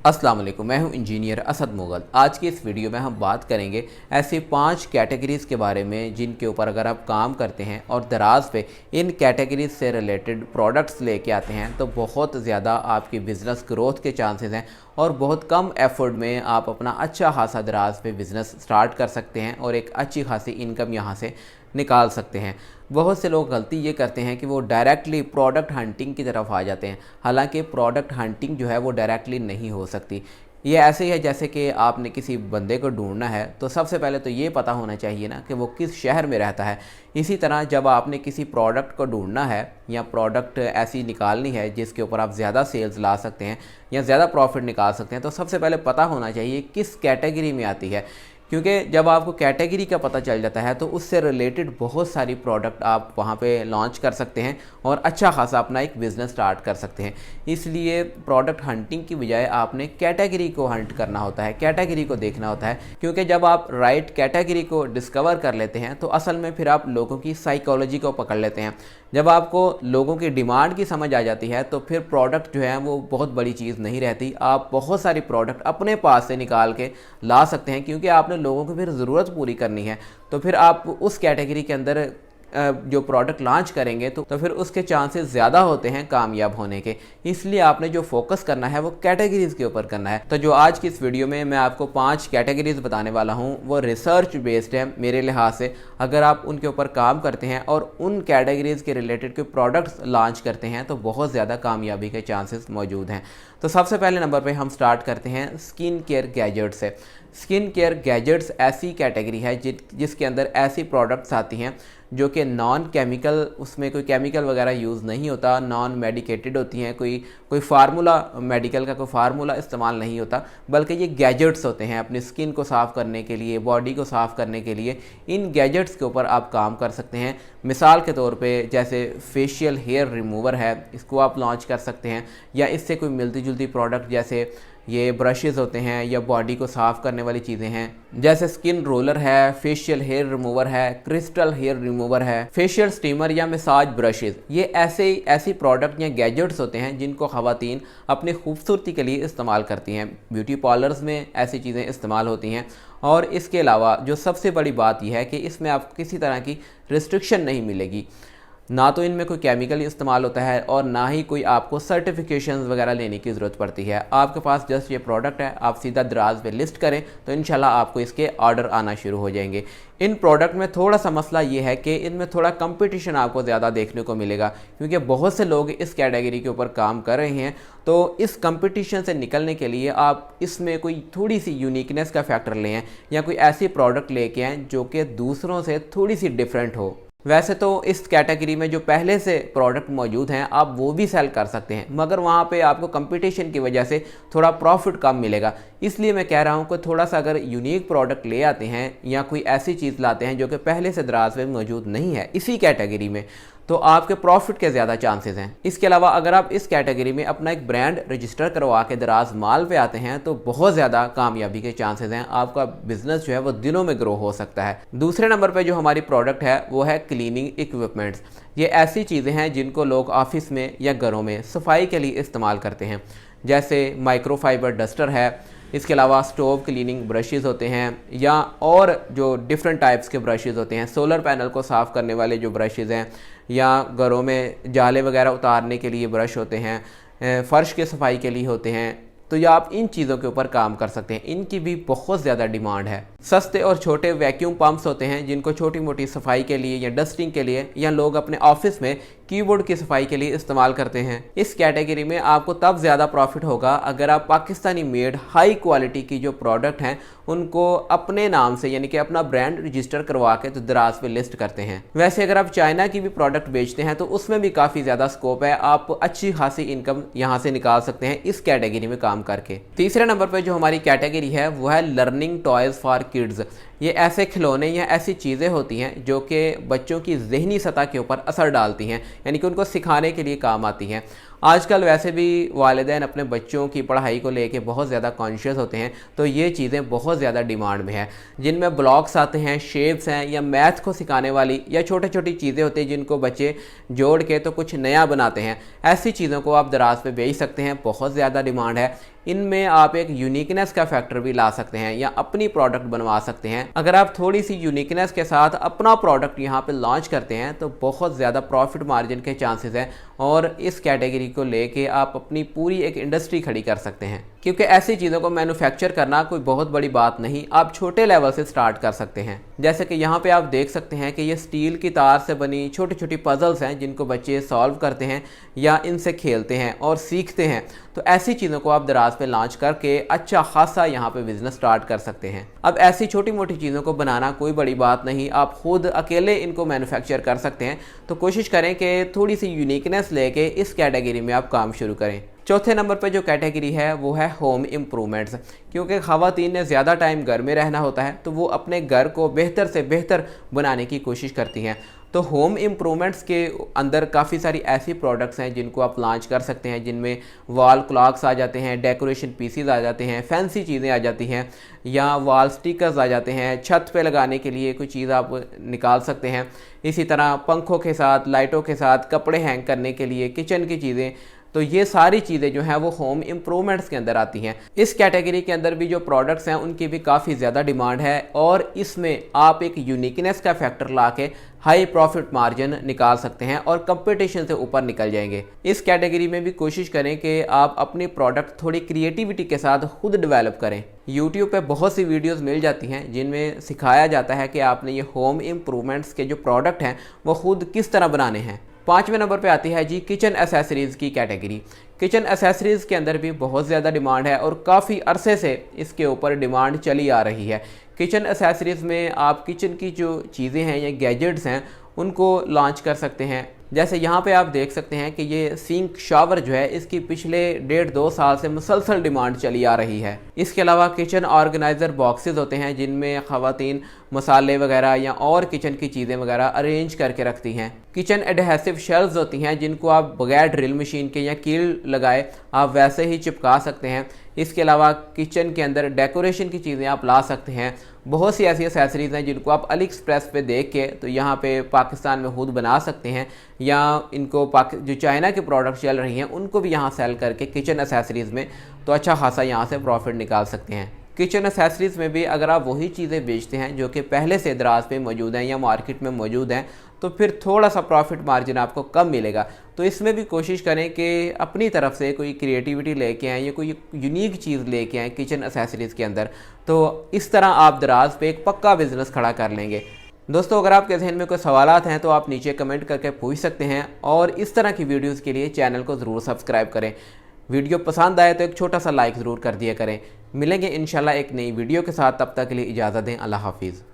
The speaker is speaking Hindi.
अस्सलाम वालेकुम, मैं हूं इंजीनियर असद मुगल। आज की इस वीडियो में हम बात करेंगे ऐसे 5 कैटेगरीज़ के बारे में जिनके ऊपर अगर आप काम करते हैं और दराज पे इन कैटेगरीज़ से रिलेटेड प्रोडक्ट्स लेके आते हैं तो बहुत ज़्यादा आपकी बिज़नेस ग्रोथ के चांसेस हैं और बहुत कम एफर्ट में आप अपना अच्छा खासा दराज पे बिज़नेस स्टार्ट कर सकते हैं और एक अच्छी खासी इनकम यहाँ से निकाल सकते हैं। बहुत से लोग गलती ये करते हैं कि वो डायरेक्टली प्रोडक्ट हंटिंग की तरफ आ जाते हैं। हालांकि प्रोडक्ट हंटिंग जो है वो डायरेक्टली नहीं हो सकती। ये ऐसे ही है जैसे कि आपने किसी बंदे को ढूंढना है तो सबसे पहले तो ये पता होना चाहिए ना कि वो किस शहर में रहता है। इसी तरह जब आपने किसी प्रोडक्ट को ढूंढना है या प्रोडक्ट ऐसी निकालनी है जिसके ऊपर आप ज़्यादा सेल्स ला सकते हैं या ज़्यादा प्रॉफिट निकाल सकते हैं, तो सबसे पहले पता होना चाहिए किस कैटेगरी में आती है। क्योंकि जब आपको कैटेगरी का पता चल जाता है तो उससे रिलेटेड बहुत सारी प्रोडक्ट आप वहाँ पे लॉन्च कर सकते हैं और अच्छा खासा अपना एक बिज़नेस स्टार्ट कर सकते हैं। इसलिए प्रोडक्ट हंटिंग की बजाय आपने कैटेगरी को हंट करना होता है, कैटेगरी को देखना होता है। क्योंकि जब आप राइट कैटेगरी को डिस्कवर कर लेते हैं तो असल में फिर आप लोगों की साइकोलॉजी को पकड़ लेते हैं। जब आपको लोगों की डिमांड की समझ आ जाती है तो फिर प्रोडक्ट जो है वो बहुत बड़ी चीज़ नहीं रहती। आप बहुत सारी प्रोडक्ट अपने पास से निकाल के ला सकते हैं क्योंकि आपने लोगों को फिर ज़रूरत पूरी करनी है। तो फिर आप उस कैटेगरी के अंदर जो प्रोडक्ट लॉन्च करेंगे तो फिर उसके चांसेस ज़्यादा होते हैं कामयाब होने के। इसलिए आपने जो फोकस करना है वो कैटेगरीज़ के ऊपर करना है। तो जो आज की इस वीडियो में मैं आपको 5 कैटेगरीज़ बताने वाला हूँ वो रिसर्च बेस्ड है मेरे लिहाज से। अगर आप उनके ऊपर काम करते हैं और उन कैटेगरीज़ के रिलेटेड कोई प्रोडक्ट्स लॉन्च करते हैं तो बहुत ज़्यादा कामयाबी के चांसेस मौजूद हैं। तो सबसे पहले नंबर पे हम स्टार्ट करते हैं स्किन केयर गैजेट्स से। स्किन केयर गैजेट्स ऐसी कैटेगरी है जिसके अंदर ऐसी प्रोडक्ट्स आती हैं जो कि नॉन केमिकल, उसमें कोई केमिकल वगैरह यूज़ नहीं होता, नॉन मेडिकेटेड होती हैं, कोई फार्मूला, मेडिकल का कोई फार्मूला इस्तेमाल नहीं होता, बल्कि ये गैजेट्स होते हैं अपनी स्किन को साफ़ करने के लिए, बॉडी को साफ़ करने के लिए। इन गैजेट्स के ऊपर आप काम कर सकते हैं। मिसाल के तौर पे जैसे फेशियल हेयर रिमूवर है, इसको आप लॉन्च कर सकते हैं, या इससे कोई मिलती जुलती प्रोडक्ट जैसे ये ब्रशेस होते हैं या बॉडी को साफ़ करने वाली चीज़ें हैं जैसे स्किन रोलर है, फेशियल हेयर रिमूवर है, क्रिस्टल हेयर रिमूवर है, फेशियल स्टीमर या मसाज ब्रशेस। ये ऐसी प्रोडक्ट या गैजेट्स होते हैं जिनको ख़वातीन अपनी खूबसूरती के लिए इस्तेमाल करती हैं। ब्यूटी पार्लर्स में ऐसी चीज़ें इस्तेमाल होती हैं। और इसके अलावा जो सबसे बड़ी बात यह है कि इसमें आपको किसी तरह की रिस्ट्रिक्शन नहीं मिलेगी। ना तो इनमें कोई केमिकल इस्तेमाल होता है और ना ही कोई आपको सर्टिफिकेशंस वगैरह लेने की ज़रूरत पड़ती है। आपके पास जस्ट ये प्रोडक्ट है, आप सीधा दराज पे लिस्ट करें तो इंशाल्लाह आपको इसके ऑर्डर आना शुरू हो जाएंगे। इन प्रोडक्ट में थोड़ा सा मसला ये है कि इनमें थोड़ा कंपटीशन आपको ज़्यादा देखने को मिलेगा क्योंकि बहुत से लोग इस कैटेगरी के ऊपर काम कर रहे हैं। तो इस कंपटीशन से निकलने के लिए आप इसमें कोई थोड़ी सी यूनिकनेस का फैक्टर लें या कोई ऐसी प्रोडक्ट लेके आएँ जो कि दूसरों से थोड़ी सी डिफरेंट हो। वैसे तो इस कैटेगरी में जो पहले से प्रोडक्ट मौजूद हैं आप वो भी सेल कर सकते हैं, मगर वहाँ पे आपको कंपटीशन की वजह से थोड़ा प्रॉफिट कम मिलेगा। इसलिए मैं कह रहा हूँ कि थोड़ा सा अगर यूनिक प्रोडक्ट ले आते हैं या कोई ऐसी चीज़ लाते हैं जो कि पहले से दराज में मौजूद नहीं है इसी कैटेगरी में, तो आपके प्रॉफिट के ज़्यादा चांसेस हैं। इसके अलावा अगर आप इस कैटेगरी में अपना एक ब्रांड रजिस्टर करवा के दराज माल पे आते हैं तो बहुत ज़्यादा कामयाबी के चांसेस हैं। आपका बिजनेस जो है वो दिनों में ग्रो हो सकता है। दूसरे नंबर पे जो हमारी प्रोडक्ट है वो है क्लीनिंग इक्विपमेंट्स। ये ऐसी चीज़ें हैं जिनको लोग ऑफिस में या घरों में सफाई के लिए इस्तेमाल करते हैं, जैसे माइक्रोफाइबर डस्टर है। इसके अलावा स्टोव क्लीनिंग ब्रशेज़ होते हैं या और जो डिफरेंट टाइप्स के ब्रशेज़ होते हैं, सोलर पैनल को साफ़ करने वाले जो ब्रशेज़ हैं, या घरों में जाले वगैरह उतारने के लिए ब्रश होते हैं, फ़र्श के सफाई के लिए होते हैं। तो या आप इन चीज़ों के ऊपर काम कर सकते हैं, इनकी भी बहुत ज़्यादा डिमांड है। सस्ते और छोटे वैक्यूम पंप्स होते हैं जिनको छोटी मोटी सफाई के लिए या डस्टिंग के लिए या लोग अपने ऑफिस में कीबोर्ड की सफाई के लिए इस्तेमाल करते हैं। इस कैटेगरी में आपको तब ज़्यादा प्रॉफिट होगा अगर आप पाकिस्तानी मेड हाई क्वालिटी की जो प्रोडक्ट हैं उनको अपने नाम से यानी कि अपना ब्रांड रजिस्टर करवा के तो दराज पे लिस्ट करते हैं। वैसे अगर आप चाइना की भी प्रोडक्ट बेचते हैं तो उसमें भी काफ़ी ज़्यादा स्कोप है, आप अच्छी खासी इनकम यहाँ से निकाल सकते हैं इस कैटेगरी में काम करके। तीसरे नंबर पर जो हमारी कैटेगरी है वो है लर्निंग टॉयज़ फॉर किड्स। ये ऐसे खिलौने या ऐसी चीज़ें होती हैं जो कि बच्चों की ज़हनी सतह के ऊपर असर डालती हैं, यानी कि उनको सिखाने के लिए काम आती हैं। आजकल वैसे भी वालिदैन अपने बच्चों की पढ़ाई को लेके बहुत ज़्यादा कॉन्शियस होते हैं, तो ये चीज़ें बहुत ज़्यादा डिमांड में हैं, जिनमें ब्लॉक्स आते हैं, शेप्स हैं, या मैथ को सिखाने वाली या छोटी छोटी चीज़ें होती हैं जिनको बच्चे जोड़ के तो कुछ नया बनाते हैं। ऐसी चीज़ों को आप दराज पे बेच सकते हैं, बहुत ज़्यादा डिमांड है। इनमें आप एक यूनिकनेस का फैक्टर भी ला सकते हैं या अपनी प्रोडक्ट बनवा सकते हैं। अगर आप थोड़ी सी यूनिकनेस के साथ अपना प्रोडक्ट यहाँ पे लॉन्च करते हैं तो बहुत ज़्यादा प्रॉफिट मार्जिन के चांसेस हैं और इस कैटेगरी को लेके आप अपनी पूरी एक इंडस्ट्री खड़ी कर सकते हैं, क्योंकि ऐसी चीज़ों को मैन्युफैक्चर करना कोई बहुत बड़ी बात नहीं, आप छोटे लेवल से स्टार्ट कर सकते हैं। जैसे कि यहाँ पे आप देख सकते हैं कि ये स्टील की तार से बनी छोटी छोटी पजल्स हैं जिनको बच्चे सॉल्व करते हैं या इनसे खेलते हैं और सीखते हैं। तो ऐसी चीज़ों को आप दराज पे लॉन्च करके अच्छा खासा यहाँ पे बिजनेस स्टार्ट कर सकते हैं। अब ऐसी छोटी मोटी चीज़ों को बनाना कोई बड़ी बात नहीं, आप खुद अकेले इनको मैन्युफैक्चर कर सकते हैं। तो कोशिश करें कि थोड़ी सी यूनिकनेस लेके इस कैटेगरी में आप काम शुरू करें। चौथे नंबर पर जो कैटेगरी है वो है होम इम्प्रूवमेंट्स। क्योंकि ख़वातीन ने ज़्यादा टाइम घर में रहना होता है तो वो अपने घर को बेहतर से बेहतर बनाने की कोशिश करती हैं। तो होम इम्प्रूवमेंट्स के अंदर काफ़ी सारी ऐसी प्रोडक्ट्स हैं जिनको आप लॉन्च कर सकते हैं, जिनमें वॉल क्लॉक्स आ जाते हैं, डेकोरेशन पीसीज आ जाते हैं, फैंसी चीज़ें आ जाती हैं या वॉल स्टिकर्स आ जाते हैं, छत पे लगाने के लिए कोई चीज़ आप निकाल सकते हैं। इसी तरह पंखों के साथ, लाइटों के साथ, कपड़े हैंग करने के लिए, किचन की चीज़ें, तो ये सारी चीज़ें जो हैं वो होम इम्प्रूवमेंट्स के अंदर आती हैं। इस कैटेगरी के अंदर भी जो प्रोडक्ट्स हैं उनकी भी काफ़ी ज़्यादा डिमांड है और इसमें आप एक यूनिकनेस का फैक्टर ला के हाई प्रॉफिट मार्जिन निकाल सकते हैं और कंपटीशन से ऊपर निकल जाएंगे। इस कैटेगरी में भी कोशिश करें कि आप अपनी प्रोडक्ट थोड़ी क्रिएटिविटी के साथ खुद डेवलप करें। यूट्यूब पे बहुत सी वीडियोस मिल जाती हैं जिनमें सिखाया जाता है कि आपने ये होम इम्प्रूवमेंट्स के जो प्रोडक्ट हैं वो खुद किस तरह बनाने हैं। पाँचवें नंबर पे आती है जी किचन एसेसरीज़ की कैटेगरी। किचन एसेसरीज़ के अंदर भी बहुत ज़्यादा डिमांड है और काफ़ी अरसे से इसके ऊपर डिमांड चली आ रही है। किचन एसेसरीज़ में आप किचन की जो चीज़ें हैं या गैजेट्स हैं उनको लॉन्च कर सकते हैं। जैसे यहाँ पे आप देख सकते हैं कि ये सिंक शावर जो है इसकी पिछले 1.5-2 साल से मुसलसल डिमांड चली आ रही है। इसके अलावा किचन ऑर्गेनाइज़र बॉक्सेस होते हैं जिनमें ख़वातीन मसाले वगैरह या और किचन की चीज़ें वगैरह अरेंज करके रखती हैं। किचन एडहेसिव शेल्व्स होती हैं जिनको आप बगैर ड्रिल मशीन के या कील लगाए आप वैसे ही चिपका सकते हैं। इसके अलावा किचन के अंदर डेकोरेशन की चीज़ें आप ला सकते हैं। बहुत सी ऐसी एसेसरीज़ हैं जिनको आप अली एक्सप्रेस पे देख के तो यहाँ पे पाकिस्तान में खुद बना सकते हैं या इनको जो चाइना के प्रोडक्ट चल रही हैं उनको भी यहाँ सेल करके किचन एसेसरीज़ में तो अच्छा खासा यहाँ से प्रॉफिट निकाल सकते हैं। किचन एसेसरीज़ में भी अगर आप वही चीज़ें बेचते हैं जो कि पहले से दराज पे मौजूद हैं या मार्केट में मौजूद हैं तो फिर थोड़ा सा प्रॉफिट मार्जिन आपको कम मिलेगा। तो इसमें भी कोशिश करें कि अपनी तरफ से कोई क्रिएटिविटी लेके आएँ या कोई यूनिक चीज़ लेके आएँ किचन एसेसरीज़ के अंदर, तो इस तरह आप दराज पे एक पक्का बिज़नेस खड़ा कर लेंगे। दोस्तों अगर आपके जहन में कोई सवालात हैं तो आप नीचे कमेंट करके पूछ सकते हैं और इस तरह की वीडियोज़ के लिए चैनल को ज़रूर सब्सक्राइब करें। वीडियो पसंद आए तो एक छोटा सा लाइक ज़रूर कर दिया करें। मिलेंगे इंशाल्लाह एक नई वीडियो के साथ, तब तक के लिए इजाज़त दें। अल्लाह हाफिज़।